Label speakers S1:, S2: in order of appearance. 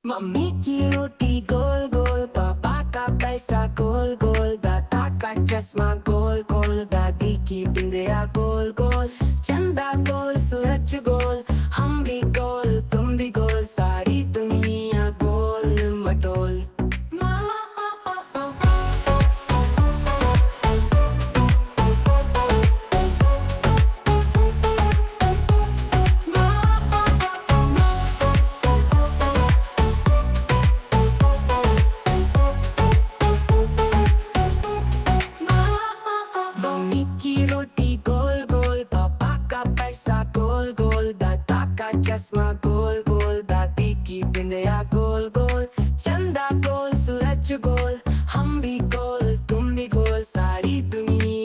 S1: Mummy की रोटी गोल गोल, पापा का पैसा गोल गोल, दादा का चश्मा गोल गोल, दादी की बिंदिया गोल गोल, चंदा गोल सूरज गोल, हम भी गोल तुम भी गोल, सारी दुनिया गोल मटोल। मम्मी की रोटी गोल गोल, पापा का पैसा गोल गोल, दादा का चश्मा गोल गोल, दादी की बिंदिया गोल गोल, चंदा गोल सूरज गोल, हम भी गोल तुम भी गोल, सारी दुनिया